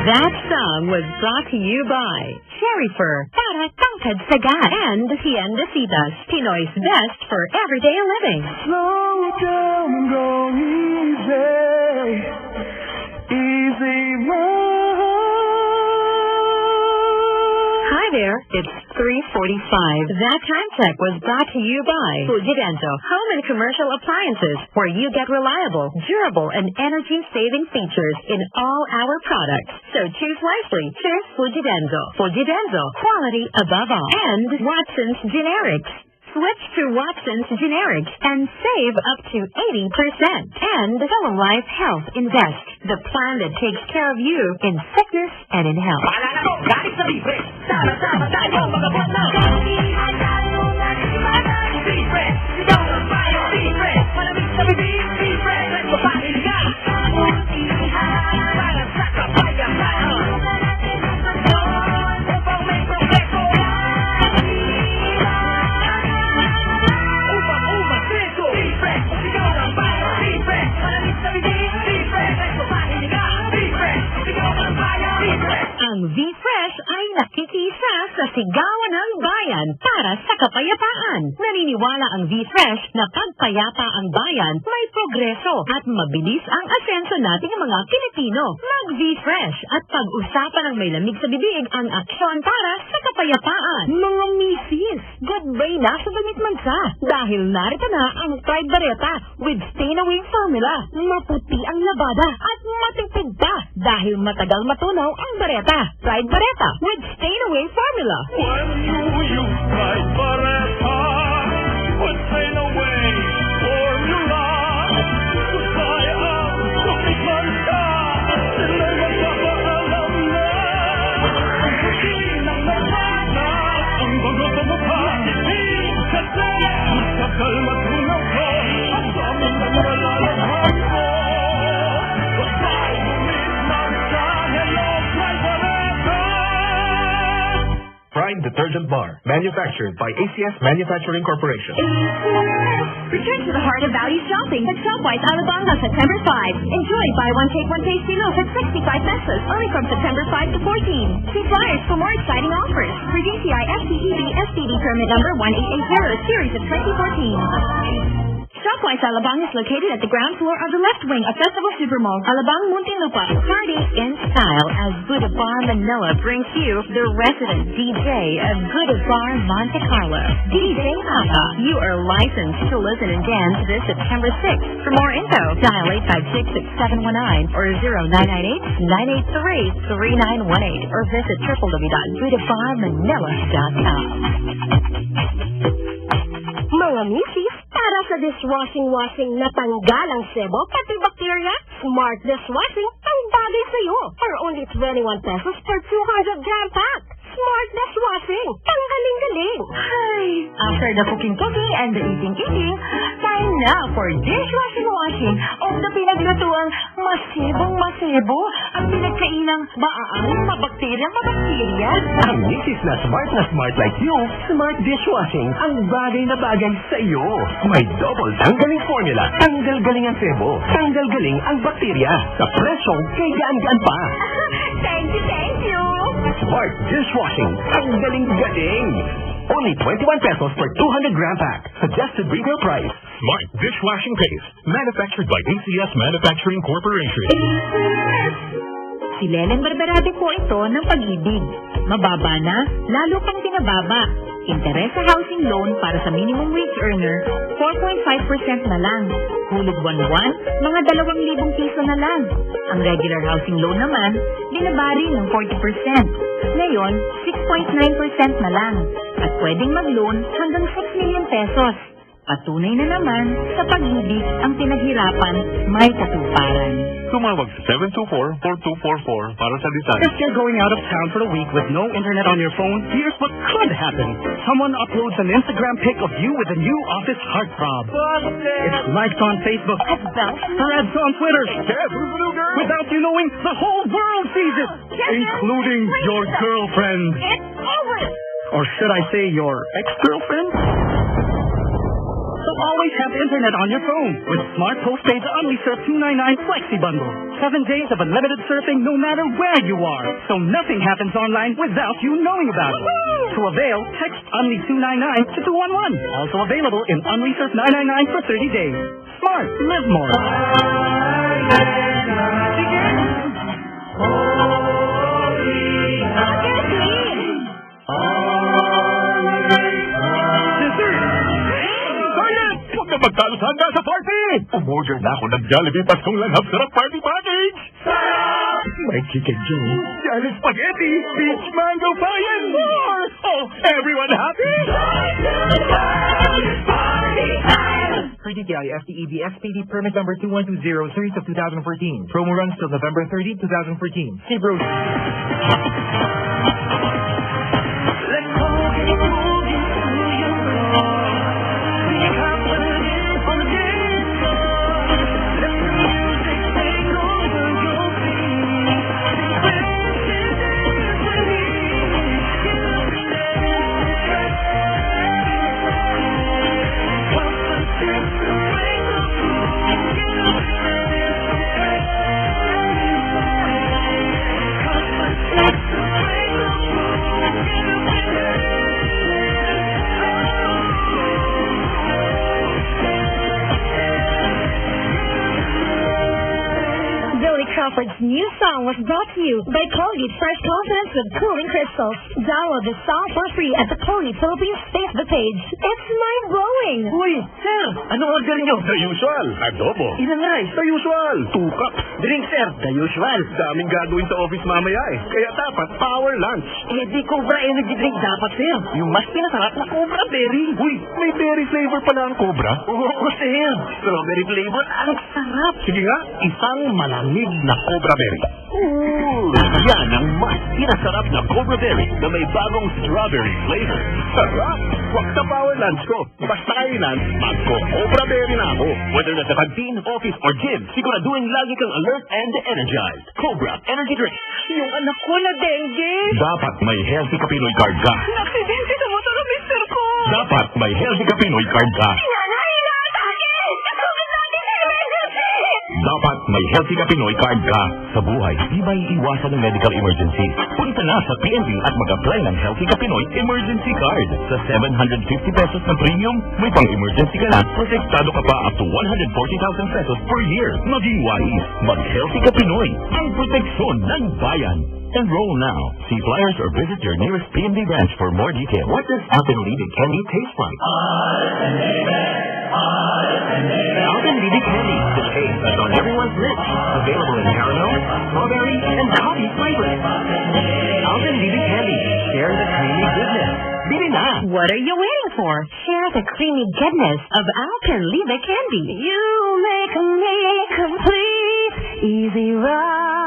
That song was brought to you by Cherry Fur, para tangkad sagat, and Tiendecitas, Pinoy's best for everyday living. Slow it down and go easy. Easy ride. Hi there, it's 3:45. That time check was brought to you by Fujidenso Home and Commercial Appliances, where you get reliable, durable, and energy-saving features in all our products. So choose wisely. Choose Fujidenso. Fujidenso, quality above all. And Watson's Generics. Switch to Watson's Generics and save up to 80%. And Film Life Health Invest, the plan that takes care of you in sickness and in health. Ang V-Fresh ay nakikisa sa sigawan ng bayan para sa kapayapaan. Naniniwala ang V-Fresh na pagpayapa ang bayan, may progreso at mabilis ang asenso nating mga Pilipino. Mag-V-Fresh at pag-usapan ng may lamig sa bibig ang aksyon para sa kapayapaan. Mga misis, goodbye na sa damit mansa dahil narito na ang Pride Barreta with stain-away formula. Maputi ang labada at matipid pa dahil matagal matunaw ang bareta. Pride Barreta with stain-away formula. When you use Pride Barreta with stain-away formula, supply ang sukitan ka, sila'y magpapaalam na. Ang puti ng labada, ang bago sa mukha, hindi kasi matagal matunaw ka, ang dami na malalaghan mo. Pride Detergent Bar, manufactured by ACS Manufacturing Corporation. Return to the heart of value shopping at Shopwise Alabanga September 5. Enjoy buy one take one tasty loaf at 65 pesos only from September 5 to 14. See flyers for more exciting offers. For DTI FTEB SPD permit number 1880 series of 2014. Shopwise Alabang is located at the ground floor of the left wing of Festival Supermall, Alabang, Muntinlupa. Party in style as Buddha Bar Manila brings you the resident DJ of Buddha Bar Monte Carlo, DJ Papa. You are licensed to listen and dance this September 6th. For more info, dial 856-6719 or 0998-983-3918 or visit www.buddhabarmanila.com. Mga misis, para sa dishwashing na tanggal ang sebo pati bakterya, Smart Dishwashing ang bagay sa'yo for only 21 pesos per 200-gram pack. Smart Dishwashing, tanggaling-galing. Hi! After the cooking and the eating, time na for dishwashing of the pinaglutuang masibong-masibo, ang pinagkainang maaang mabakterya. Ang misis na smart like you, Smart Dishwashing ang bagay na bagay sa iyo. May double tanggaling formula. Tanggal galing ang sebo. Tanggal galing ang bakterya. Sa presyong kay gaan-gaan pa. Thank you! Smart Dishwashing. Tanggaling-galing. Only 21 pesos per 200-gram pack. Suggested retail price. Smart Dishwashing Paste. Manufactured by ACS Manufacturing Corporation. Si Lelen Barbarate po ito ng pag-ibig. Mababa na, lalo pang pinababa. Interes sa housing loan para sa minimum wage earner, 4.5% na lang. Hulog buwan-buwan, mga 2,000 piso na lang. Ang regular housing loan naman, binabari ng 40%. Ngayon, 6.9% na lang. At pwedeng mag-loan hanggang 6 million pesos. Patunay na naman, sa pag-ibig ang pinaghirapan, may katuparan. Tumawag sa 724-4244 para sa detalye. If you're going out of town for a week with no internet on your phone, here's what could happen. Someone uploads an Instagram pic of you with a new office heartthrob. It's liked on Facebook. Threads on Twitter. Without you knowing, the whole world sees it, including your girlfriend. It's over! Or should I say your ex-girlfriend? So always have internet on your phone with Smart Postpaid's OnlySurf 299 Flexi Bundle. 7 days of unlimited surfing no matter where you are. So nothing happens online without you knowing about it. To avail, text Only 299 to 211. Also available in OnlySurf 999 for 30 days. Smart. Live more. Huwag na magkalusanda sa party! Umorder na ako ng Jollibee Paskong Langhap Sarap Party Package! May chicken joe, Jolly Spaghetti, Beach Mango Pie, and more! Oh, everyone happy? Per DTI FTEB SPD permit number 2120 series of 2014. Promo runs till November 30, 2014. See Bruce. Crawford's new song was brought to you by Colgate Fresh Confidence with Cooling Crystals. Download the song for free at the Colgate Philippines Facebook page. It's mind-blowing! Uy, sir, anong order niyo? The usual, adobo. Ilan rice? The usual, 2 cups. Drink, sir, the usual. Daming gagawin sa office mamaya eh. Kaya dapat power lunch. Di Cobra Energy Drink dapat, sir. Yung mas pinasarap na Cobra Berry. Uy, may berry flavor pala ang Cobra. Oo, sir. Strawberry flavor, ang sarap. Sige nga, isang malamig na Cobra Berry. Yan ang mas pinasarap na Cobra Berry na may bagong strawberry flavor. Sarap! Wag sa power lunch ko. Basta kainan, magko-Cobra Berry na ako. Whether nasa canteen, office, or gym, siguraduhin lagi kang alert and energized. Cobra Energy Drink. Yung anak ko na dengue. Dapat may Healthy Ka Pinoy card ka. Naksidente sa motor ng mister ko. Dapat may Healthy Ka Pinoy card ka. Nanay, inaatake! Kasugod natin sa emergency! Dapat may Healthy Ka Pinoy card ka. Sa buhay, di ba iiwasan ng medical emergency? Punta na sa PNB at mag-apply ng Healthy Ka Pinoy Emergency Card. Sa 750 pesos na premium, may pang-emergency ka na, protektado ka pa up to 140,000 pesos per year. Maging wise, mag-Healthy Ka Pinoy. Ang proteksyon ng bayan. Enroll now. See flyers or visit your nearest PNB branch for more details. What does Alpenliebe candy taste like? Alpenliebe candy, the taste that's on everyone's lips. Available in caramel, strawberry, and coffee flavors. Alpenliebe candy. Share the creamy goodness. Bili na! What are you waiting for? Share the creamy goodness of Alpenliebe candy. You make me complete, easy ride.